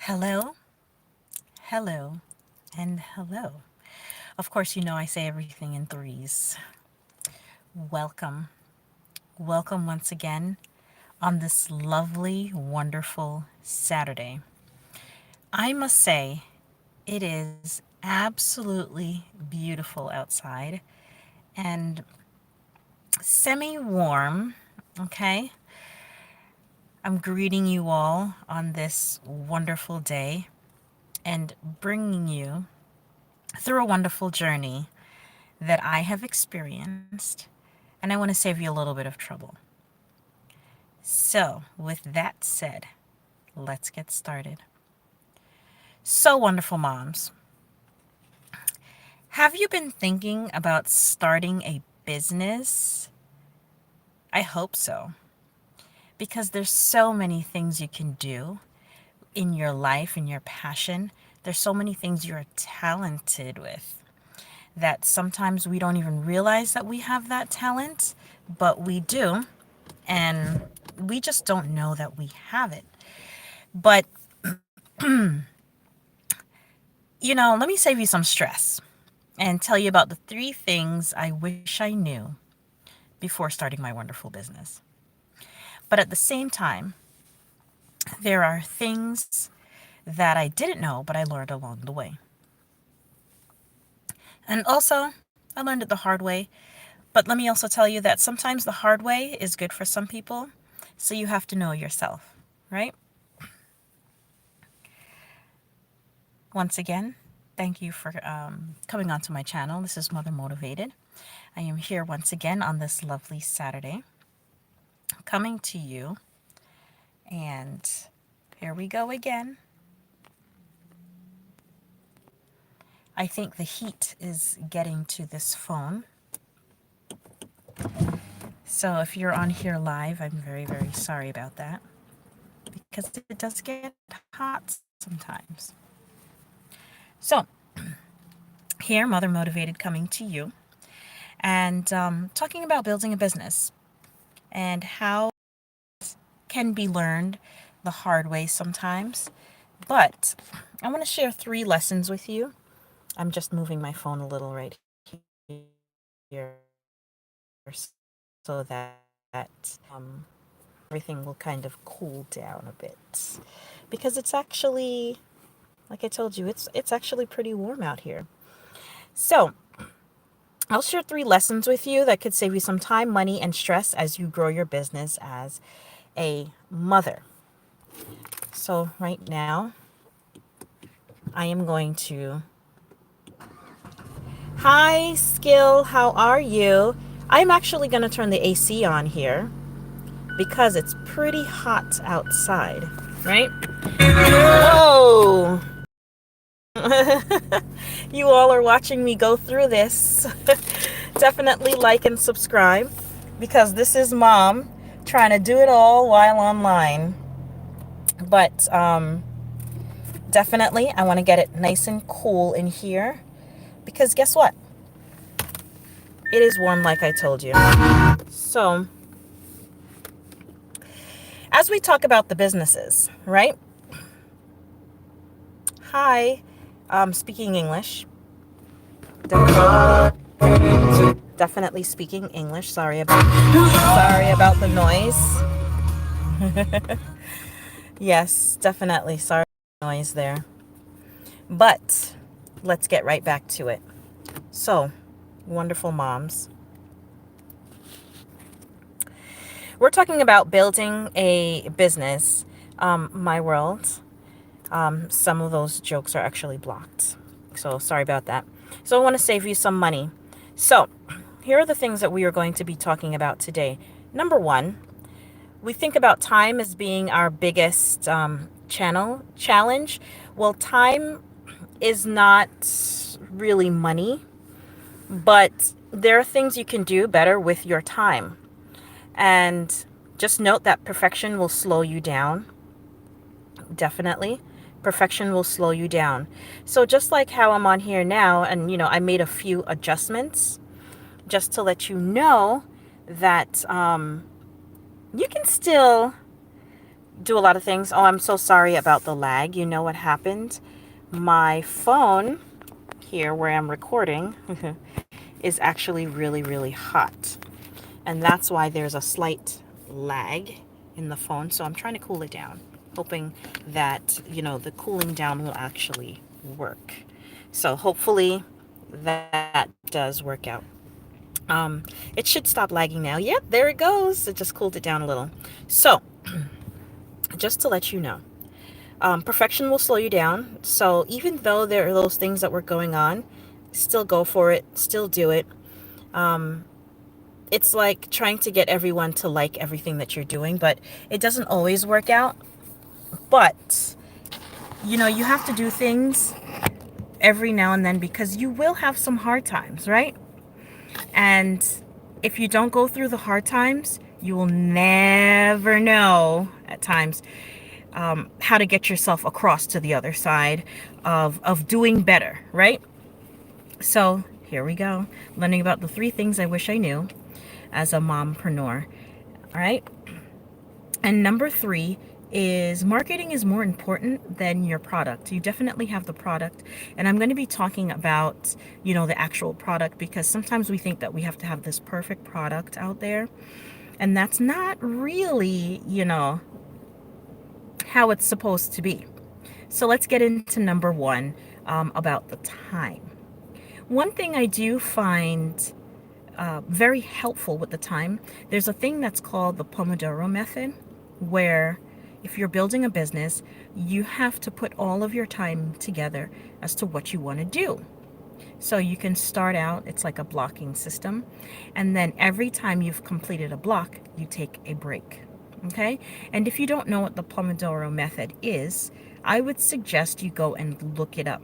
Hello, hello, and hello. Of course, you know I say everything in threes. Welcome. Welcome once again on this lovely, wonderful Saturday. I must say, it is absolutely beautiful outside and semi warm. Okay. I'm greeting you all on this wonderful day and bringing you through a wonderful journey that I have experienced, and I want to save you a little bit of trouble. So, with that said, let's get started. So, wonderful moms, have you been thinking about starting a business? I hope so, because there's so many things you can do in your life, in your passion. There's so many things you're talented with that sometimes we don't even realize that we have that talent, but we do. And we just don't know that we have it. But, let me save you some stress and tell you about the three things I wish I knew before starting my wonderful business. But at the same time, there are things that I didn't know, but I learned along the way. And also, I learned it the hard way. But let me also tell you that sometimes the hard way is good for some people. So you have to know yourself, right? Once again, thank you for coming onto my channel. This is Mother Motivated. I am here once again on this lovely Saturday, coming to you. And here we go again. I think the heat is getting to this phone. So if you're on here live, I'm very, very sorry about that, because it does get hot sometimes. So here, Mother Motivated coming to you and talking about building a business and how can be learned the hard way sometimes. But I want to share three lessons with you. I'm just moving my phone a little right here so that everything will kind of cool down a bit. Because it's actually, like I told you, it's actually pretty warm out here. So I'll share three lessons with you that could save you some time, money, and stress as you grow your business as a mother. So right now, I am going to... Hi, Skill, how are you? I'm actually going to turn the AC on here because it's pretty hot outside, right? Whoa! You all are watching me go through this. Definitely like and subscribe, because this is Mom trying to do it all while online. But definitely I want to get it nice and cool in here, because guess what? It is warm, like I told you. So as we talk about the businesses, right? Hi, speaking English. Definitely speaking English. Sorry about the noise. Yes, definitely sorry about the noise there. But let's get right back to it. So, wonderful moms, we're talking about building a business. My world. Some of those jokes are actually blocked, so sorry about that. So I want to save you some money. So here are the things that we are going to be talking about today. Number one, we think about time as being our biggest challenge. Well, time is not really money, but there are things you can do better with your time. And just note that perfection will slow you down. Definitely. Perfection will slow you down. So just like how I'm on here now, and I made a few adjustments just to let you know that you can still do a lot of things. Oh, I'm so sorry about the lag. You know what happened? My phone here where I'm recording is actually really, really hot. And that's why there's a slight lag in the phone. So I'm trying to cool it down, hoping that, the cooling down will actually work. So hopefully that does work out. It should stop lagging now. Yep, there it goes. It just cooled it down a little. So just to let you know, perfection will slow you down. So even though there are those things that were going on, still go for it, still do it. Um, it's like trying to get everyone to like everything that you're doing, but it doesn't always work out. But, you have to do things every now and then because you will have some hard times, right? And if you don't go through the hard times, you will never know at times how to get yourself across to the other side of doing better, right? So here we go, learning about the 3 things I wish I knew as a mompreneur. All right. And number 3 is marketing is more important than your product. You definitely have the product. And I'm going to be talking about, the actual product, because sometimes we think that we have to have this perfect product out there. And that's not really, how it's supposed to be. So let's get into number 1 about the time. One thing I do find very helpful with the time, there's a thing that's called the Pomodoro method, where if you're building a business, you have to put all of your time together as to what you want to do. So you can start out, it's like a blocking system, and then every time you've completed a block, you take a break. Okay? And if you don't know what the Pomodoro method is, I would suggest you go and look it up.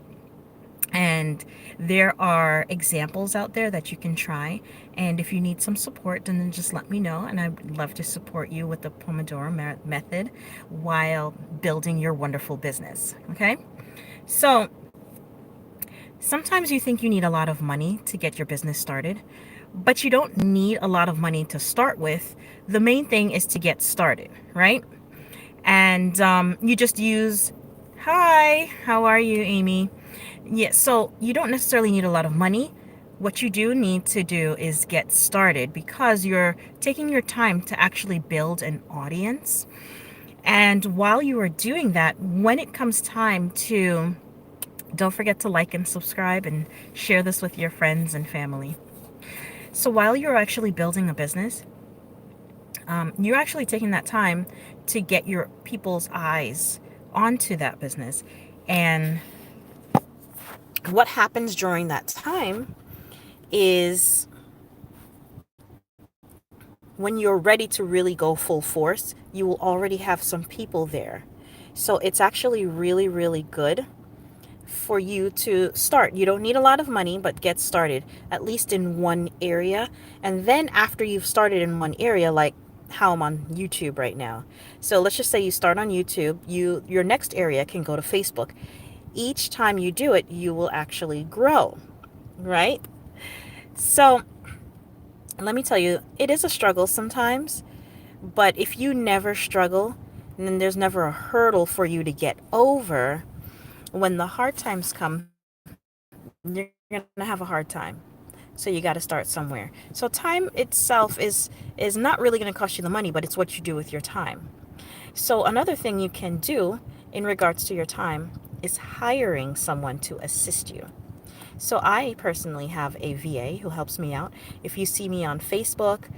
And there are examples out there that you can try. And if you need some support, then just let me know. And I'd love to support you with the Pomodoro method while building your wonderful business. Okay? So sometimes you think you need a lot of money to get your business started, but you don't need a lot of money to start with. The main thing is to get started, right? And you just use, hi, how are you, Amy? Yeah, so you don't necessarily need a lot of money. What you do need to do is get started, because you're taking your time to actually build an audience. And while you are doing that, when it comes time to, don't forget to like and subscribe and share this with your friends and family. So while you're actually building a business, you're actually taking that time to get your people's eyes onto that business. And what happens during that time is, when you're ready to really go full force, you will already have some people there. So it's actually really, really good for you to start. You don't need a lot of money, but get started at least in one area. And then after you've started in one area, like how I'm on YouTube right now. So let's just say you start on YouTube, your next area can go to Facebook. Each time you do it, you will actually grow, right? So let me tell you, it is a struggle sometimes, but if you never struggle, then there's never a hurdle for you to get over. When the hard times come, you're going to have a hard time. So you got to start somewhere. So time itself is not really going to cost you the money, but it's what you do with your time. So another thing you can do in regards to your time is hiring someone to assist you. So I personally have a VA who helps me out. If you see me on Facebook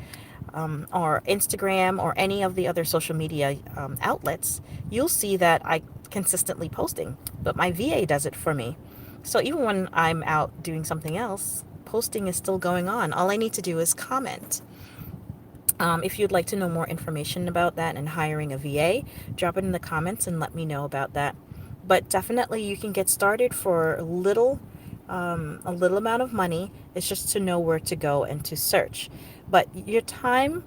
or Instagram or any of the other social media outlets, you'll see that I consistently posting, but my VA does it for me. So even when I'm out doing something else, posting is still going on. All I need to do is comment. If you'd like to know more information about that and hiring a VA, drop it in the comments and let me know about that. But definitely you can get started for a little amount of money. It's just to know where to go and to search. But your time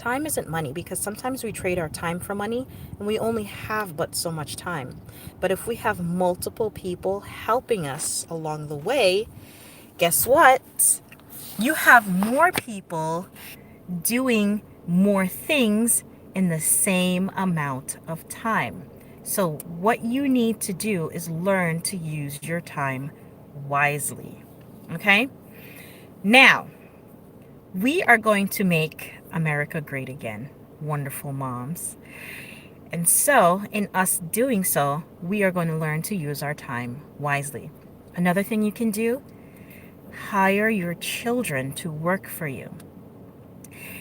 isn't money, because sometimes we trade our time for money and we only have but so much time. But if we have multiple people helping us along the way, guess what? You have more people doing more things in the same amount of time. So, what you need to do is learn to use your time wisely. Okay? Now, we are going to make America great again, wonderful moms. And so, in us doing so, we are going to learn to use our time wisely. Another thing you can do, hire your children to work for you.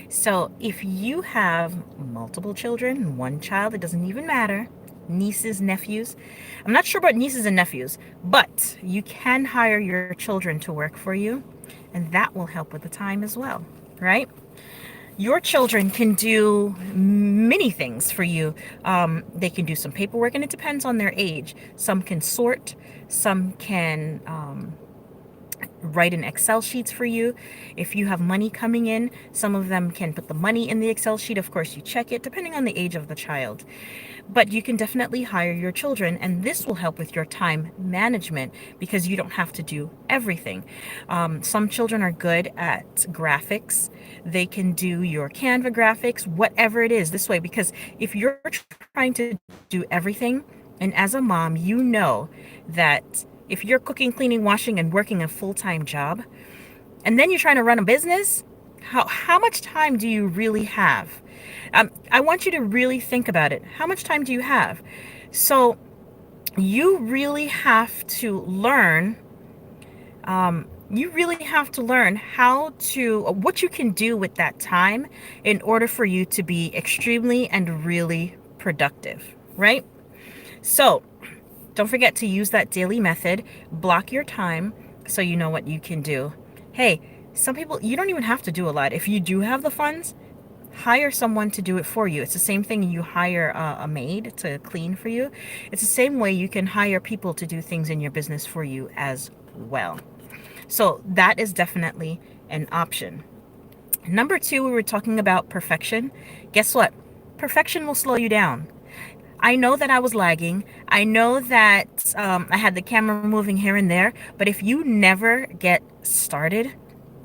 So, if you have multiple children, one child, it doesn't even matter, nieces, nephews. I'm not sure about nieces and nephews, but you can hire your children to work for you, and that will help with the time as well, right? Your children can do many things for you. They can do some paperwork, and it depends on their age. Some can sort, some can write in Excel sheets for you. If you have money coming in, some of them can put the money in the Excel sheet. Of course, you check it depending on the age of the child. But you can definitely hire your children, and this will help with your time management because you don't have to do everything. Some children are good at graphics. They can do your Canva graphics, whatever it is, this way. Because if you're trying to do everything, and as a mom, you know that if you're cooking, cleaning, washing, and working a full-time job, and then you're trying to run a business, how much time do you really have? I want you to really think about it. How much time do you have? So you really have to learn. You really have to learn what you can do with that time in order for you to be extremely and really productive, right? So don't forget to use that daily method. Block your time so you know what you can do. Hey, some people, you don't even have to do a lot. If you do have the funds, hire someone to do it for you. It's the same thing you hire a maid to clean for you. It's the same way you can hire people to do things in your business for you as well. So that is definitely an option. Number two, we were talking about perfection. Guess what? Perfection will slow you down. I know that I was lagging. I know that I had the camera moving here and there. But if you never get started,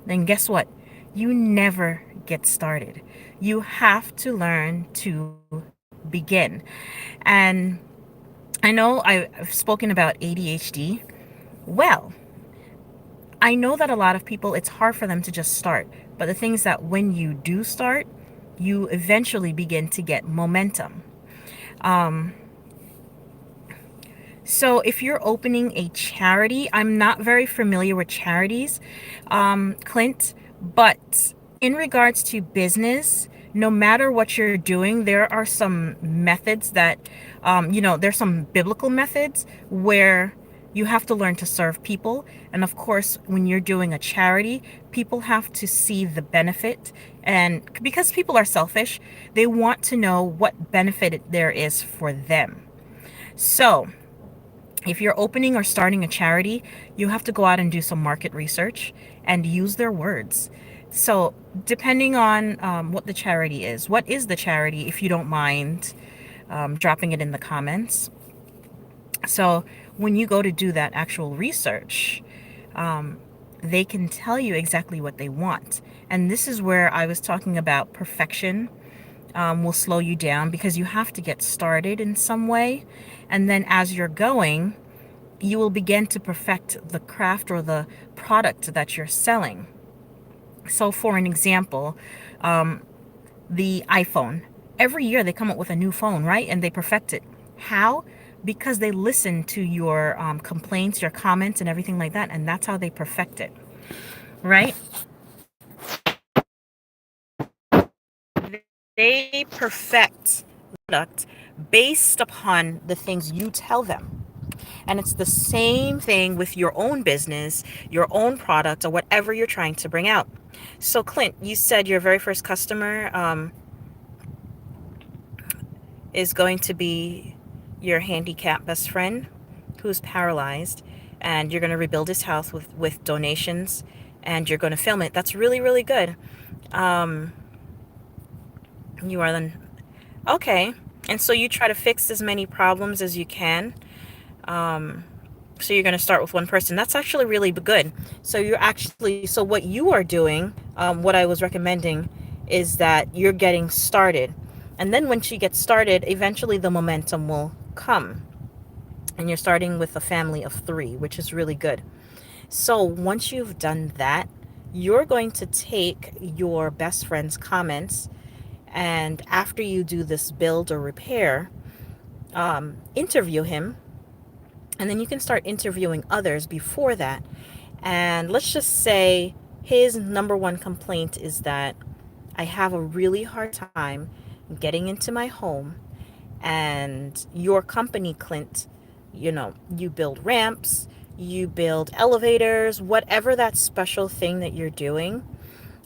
then guess what? You never get started. You have to learn to begin. And I know I've spoken about ADHD. Well, I know that a lot of people, it's hard for them to just start. But the thing is that when you do start, you eventually begin to get momentum. So if you're opening a charity, I'm not very familiar with charities, Clint, but in regards to business, no matter what you're doing, there are some methods that, there's some biblical methods where you have to learn to serve people. And of course, when you're doing a charity, people have to see the benefit. And because people are selfish, they want to know what benefit there is for them. So if you're opening or starting a charity, you have to go out and do some market research and use their words. So depending on what the charity is, what is the charity, if you don't mind dropping it in the comments. So when you go to do that actual research, they can tell you exactly what they want. And this is where I was talking about perfection will slow you down because you have to get started in some way. And then as you're going, you will begin to perfect the craft or the product that you're selling. So for an example, the iPhone. Every year they come up with a new phone, right? And they perfect it. How? Because they listen to your complaints, your comments, and everything like that. And that's how they perfect it, right? They perfect the product based upon the things you tell them. And it's the same thing with your own business, your own product, or whatever you're trying to bring out. So, Clint, you said your very first customer is going to be your handicapped best friend who's paralyzed, and you're going to rebuild his house with donations, and you're going to film it. That's really, really good. You are then okay. And so you try to fix as many problems as you can. So you're going to start with one person. That's actually really good. So what you are doing, what I was recommending is that you're getting started. And then when she gets started, eventually the momentum will come. And you're starting with a family of 3, which is really good. So once you've done that, you're going to take your best friend's comments, and after you do this build or repair, interview him, and then you can start interviewing others before that. And let's just say his number one complaint is that I have a really hard time getting into my home, and your company, Clint, you build ramps, you build elevators, whatever that special thing that you're doing.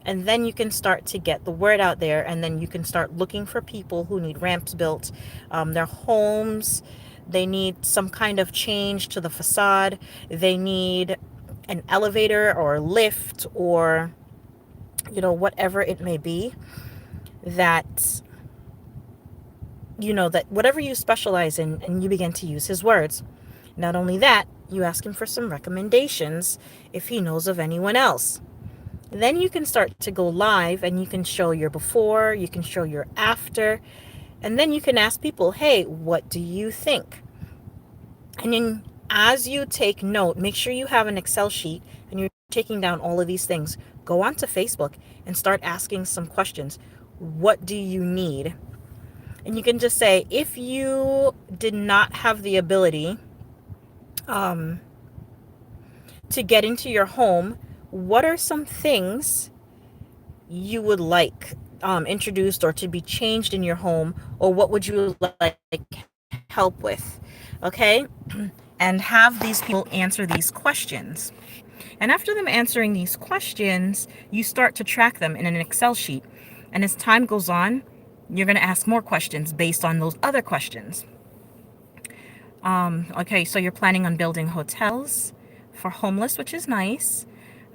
And then you can start to get the word out there, and then you can start looking for people who need ramps built. Their homes, they need some kind of change to the facade. They need an elevator or a lift, or whatever it may be, that that whatever you specialize in, and you begin to use his words. Not only that, you ask him for some recommendations if he knows of anyone else. Then you can start to go live, and you can show your before, you can show your after, and then you can ask people, hey, what do you think? And then as you take note, make sure you have an Excel sheet and you're taking down all of these things. Go onto Facebook and start asking some questions. What do you need? And you can just say, if you did not have the ability to get into your home, what are some things you would like introduced or to be changed in your home, or what would you like help with? Okay? And have these people answer these questions. And after them answering these questions, you start to track them in an Excel sheet. And as time goes on, you're going to ask more questions based on those other questions. Okay, so you're planning on building hotels for homeless, which is nice.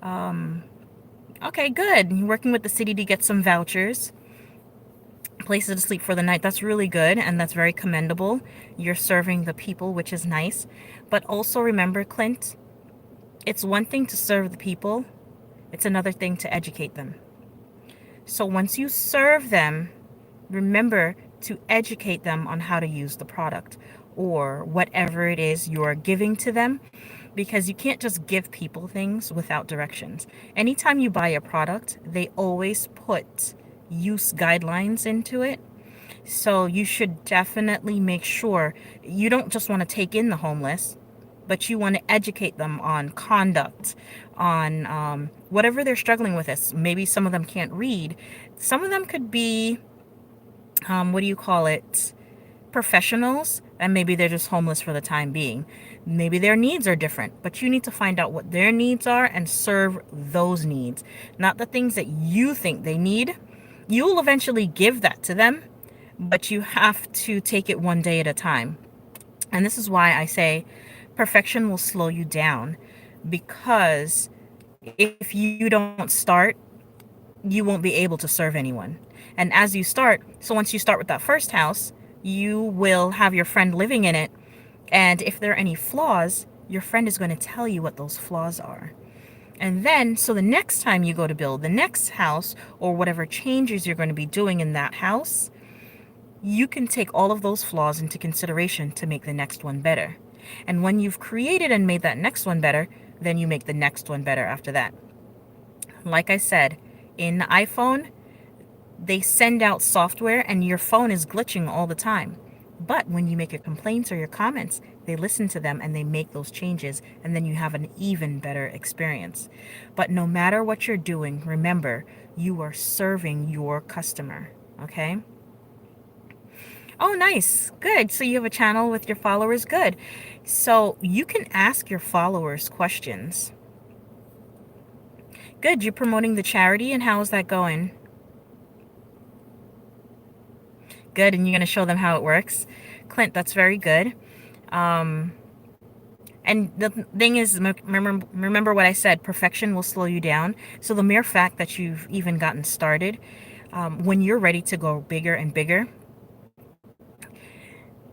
Okay, good. You're working with the city to get some vouchers, places to sleep for the night. That's really good, and that's very commendable. You're serving the people, which is nice. But also remember, Clint, it's one thing to serve the people, it's another thing to educate them. So once you serve them, remember to educate them on how to use the product or whatever it is you're giving to them, because you can't just give people things without directions. Anytime you buy a product, they always put use guidelines into it. So you should definitely make sure you don't just want to take in the homeless, but you want to educate them on conduct, on whatever they're struggling with. This maybe some of them can't read. Some of them could be, what do you call it? Professionals, and maybe they're just homeless for the time being. Maybe their needs are different, but you need to find out what their needs are and serve those needs, not the things that you think they need. You will eventually give that to them, but you have to take it one day at a time. And this is why I say perfection will slow you down, because if you don't start, you won't be able to serve anyone. And as you start, so once you start with that first house, you will have your friend living in it. And if there are any flaws, your friend is going to tell you what those flaws are. And then, so the next time you go to build the next house or whatever changes you're going to be doing in that house, you can take all of those flaws into consideration to make the next one better. And when you've created and made that next one better, then you make the next one better after that. Like I said, in the iPhone, they send out software and your phone is glitching all the time. But when you make your complaints or your comments, they listen to them and they make those changes, and then you have an even better experience. But no matter what you're doing, remember, you are serving your customer, okay? Oh, nice. Good. So you have a channel with your followers. Good. So you can ask your followers questions. Good. You're promoting the charity, and how is that going? Good. And you're going to show them how it works. Clint, that's very good. And the thing is, remember what I said, perfection will slow you down. So the mere fact that you've even gotten started, when you're ready to go bigger and bigger,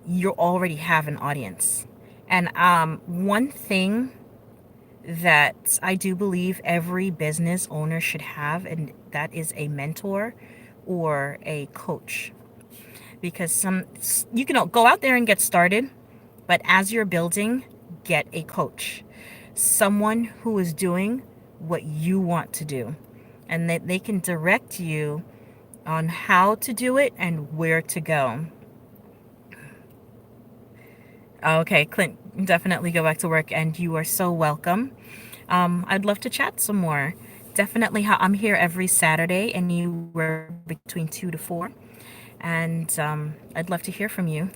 you already have an audience. And one thing that I do believe every business owner should have, and that is a mentor or a coach. because you can go out there and get started, but as you're building, get a coach, someone who is doing what you want to do, and that they can direct you on how to do it and where to go. Okay, Clint, definitely go back to work, and you are so welcome. I'd love to chat some more. Definitely, I'm here every Saturday, anywhere between 2 to 4, and I'd love to hear from you.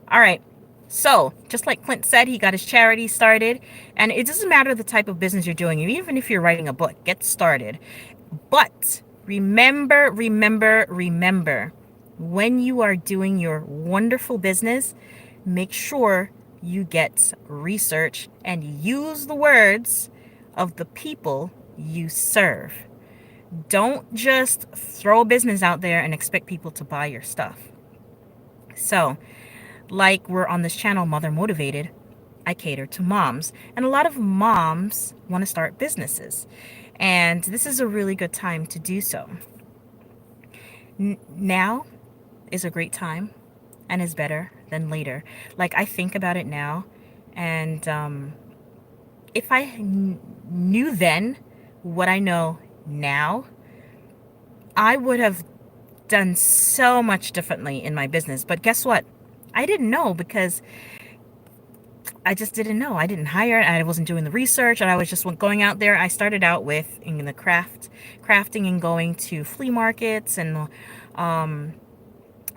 All right. So, just like Clint said, he got his charity started, and it doesn't matter the type of business you're doing, even if you're writing a book, get started. But remember, when you are doing your wonderful business, make sure you get research and use the words of the people you serve. Don't just throw a business out there and expect people to buy your stuff. So, like we're on this channel, Mother Motivated, I cater to moms. And a lot of moms want to start businesses. And this is a really good time to do so. Now is a great time and is better than later. Like, I think about it now, and if I knew then what I know now, I would have done so much differently in my business. But guess what? I didn't know, because I just didn't know. I didn't hire it. I wasn't doing the research, and I was just going out there. I started out with in the crafting and going to flea markets and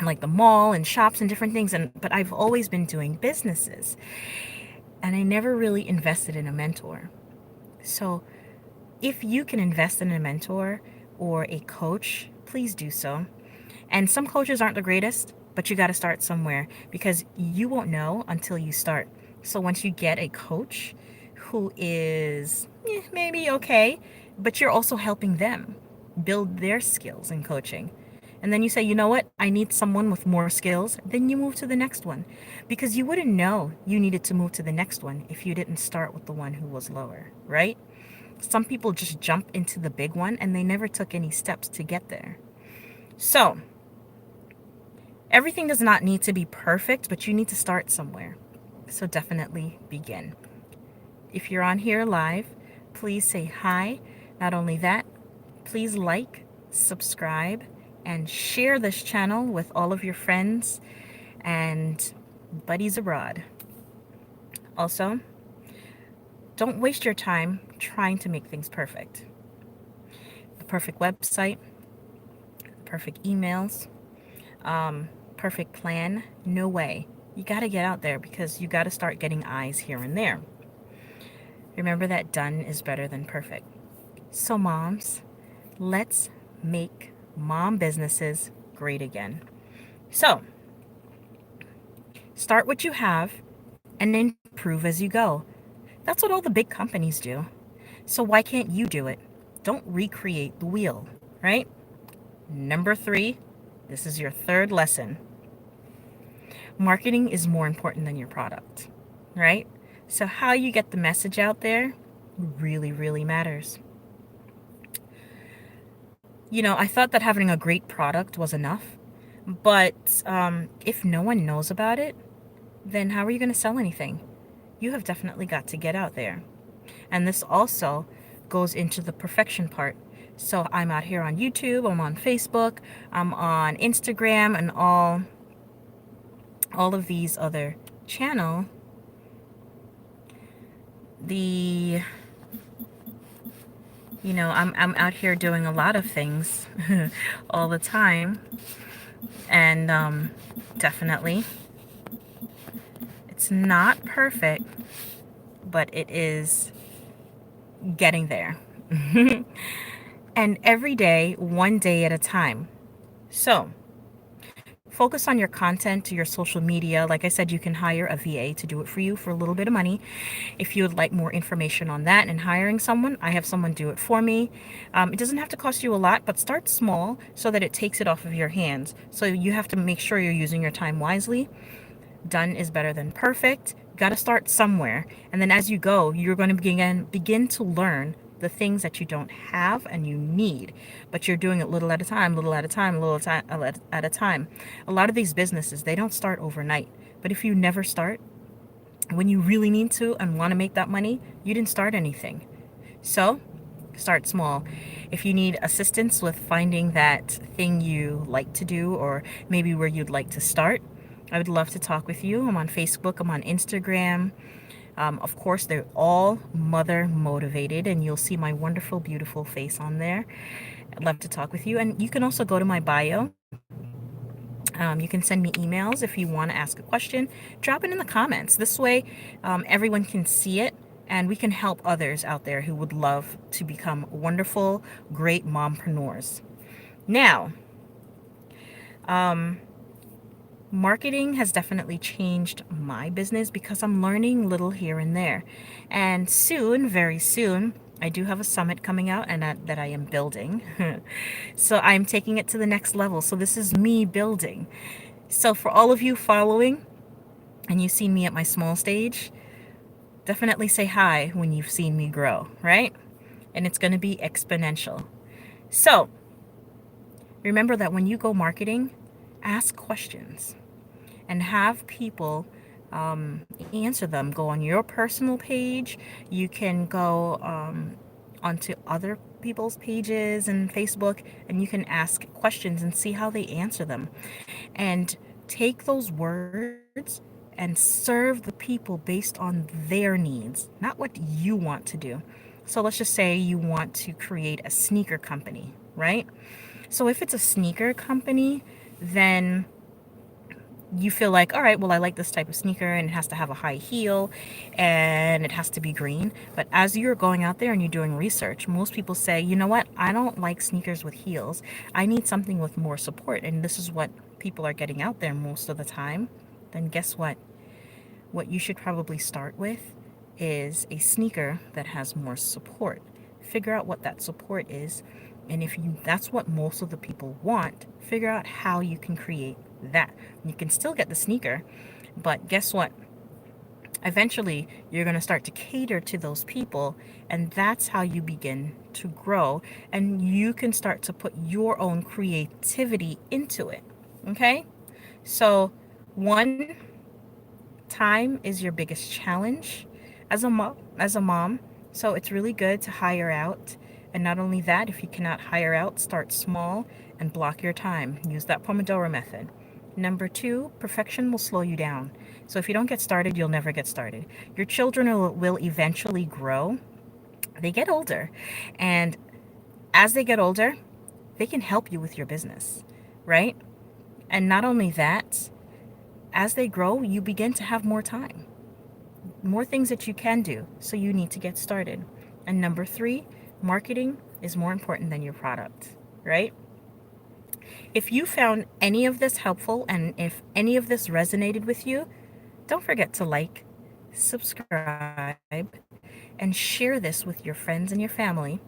like the mall and shops and different things. But I've always been doing businesses, and I never really invested in a mentor. So if you can invest in a mentor or a coach, please do so. And some coaches aren't the greatest, but you got to start somewhere, because you won't know until you start. So once you get a coach who is maybe okay, but you're also helping them build their skills in coaching. And then you say, you know what, I need someone with more skills. Then you move to the next one, because you wouldn't know you needed to move to the next one if you didn't start with the one who was lower, right? Some people just jump into the big one and they never took any steps to get there. So everything does not need to be perfect, but you need to start somewhere. So definitely begin. If you're on here live, please say hi. Not only that, please like, subscribe, and share this channel with all of your friends and buddies abroad. Also, don't waste your time trying to make things perfect. The perfect website, perfect emails, perfect plan, no way. You got to get out there, because you got to start getting eyes here and there. Remember that done is better than perfect. So moms, let's make mom businesses great again. So start what you have and improve as you go. That's what all the big companies do. So why can't you do it? Don't recreate the wheel, right? Number 3, this is your third lesson. Marketing is more important than your product, right? So how you get the message out there really, really matters. You know, I thought that having a great product was enough, but if no one knows about it, then how are you going to sell anything? You have definitely got to get out there. And this also goes into the perfection part. So I'm out here on YouTube, I'm on Facebook, I'm on Instagram, and all of these other channels. I'm out here doing a lot of things all the time, and definitely it's not perfect, but it is getting there. And every day, one day at a time. So focus on your content, your social media. Like I said, you can hire a VA to do it for you for a little bit of money. If you would like more information on that and hiring someone, I have someone do it for me. It doesn't have to cost you a lot, but start small so that it takes it off of your hands. So you have to make sure you're using your time wisely. Done is better than perfect. You got to start somewhere. And then as you go, you're going to begin to learn the things that you don't have and you need, but you're doing it little at a time, little at a time, little at a time. A lot of these businesses, they don't start overnight. But if you never start, when you really need to and want to make that money, you didn't start anything. So start small. If you need assistance with finding that thing you like to do, or maybe where you'd like to start, I would love to talk with you. I'm on Facebook, I'm on Instagram. Of course, they're all mother motivated, and you'll see my wonderful, beautiful face on there. I'd love to talk with you. And you can also go to my bio. You can send me emails if you want to ask a question. Drop it in the comments. This way, everyone can see it, and we can help others out there who would love to become wonderful, great mompreneurs. Now, marketing has definitely changed my business because I'm learning little here and there. And soon, very soon, I do have a summit coming out and that I am building. So I'm taking it to the next level. So this is me building. So for all of you following and you've seen me at my small stage, definitely say hi when you've seen me grow, right? And it's going to be exponential. So remember that when you go marketing, ask questions and have people answer them. Go on your personal page. You can go onto other people's pages and Facebook, and you can ask questions and see how they answer them. And take those words and serve the people based on their needs, not what you want to do. So let's just say you want to create a sneaker company, right? So if it's a sneaker company, then you feel like, all right, well, I like this type of sneaker and it has to have a high heel and it has to be green. But as you're going out there and you're doing research, most people say, you know what, I don't like sneakers with heels. I need something with more support. And this is what people are getting out there most of the time. Then guess what? What you should probably start with is a sneaker that has more support. Figure out what that support is. And if that's what most of the people want, figure out how you can create that. You can still get the sneaker, but guess what? Eventually, you're going to start to cater to those people, and that's how you begin to grow, and you can start to put your own creativity into it. Okay? So, one, time is your biggest challenge as a mom. So it's really good to hire out. And not only that, if you cannot hire out, start small and block your time. Use that Pomodoro method. Number two, perfection will slow you down. So if you don't get started, you'll never get started. Your children will eventually grow. They get older. And as they get older, they can help you with your business, right? And not only that, as they grow, you begin to have more time, more things that you can do. So you need to get started. And number three, marketing is more important than your product, right? If you found any of this helpful and if any of this resonated with you, don't forget to like, subscribe, and share this with your friends and your family.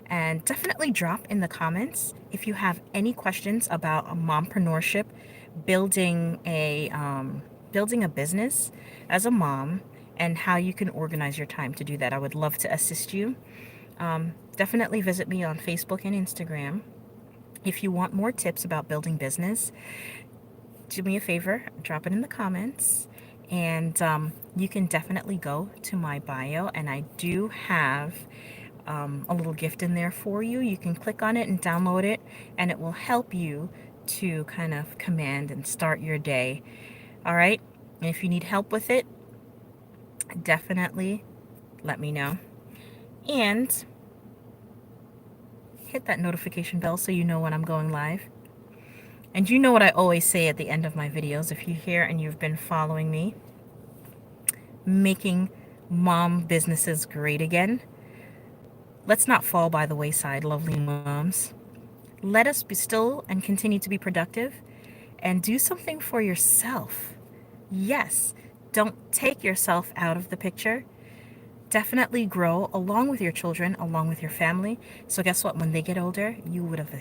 And definitely drop in the comments if you have any questions about mompreneurship, building a business as a mom, and how you can organize your time to do that. I would love to assist you. Definitely visit me on Facebook and Instagram. If you want more tips about building business, do me a favor, drop it in the comments. And you can definitely go to my bio, and I do have a little gift in there for you. You can click on it and download it, and it will help you to kind of command and start your day. All right? And if you need help with it, definitely let me know. And hit that notification bell so you know when I'm going live. And you know what I always say at the end of my videos, if you're here and you've been following me, making mom businesses great again. Let's not fall by the wayside, lovely moms. Let us be still and continue to be productive and do something for yourself. Yes, don't take yourself out of the picture. Definitely grow along with your children, along with your family. So guess what? When they get older, you would have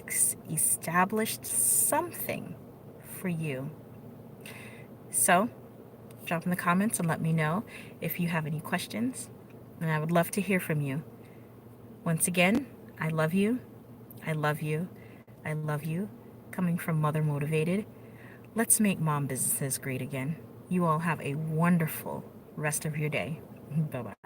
established something for you. So drop in the comments and let me know if you have any questions. And I would love to hear from you. Once again, I love you. I love you. I love you. Coming from Mother Motivated. Let's make mom businesses great again. You all have a wonderful rest of your day. Bye bye.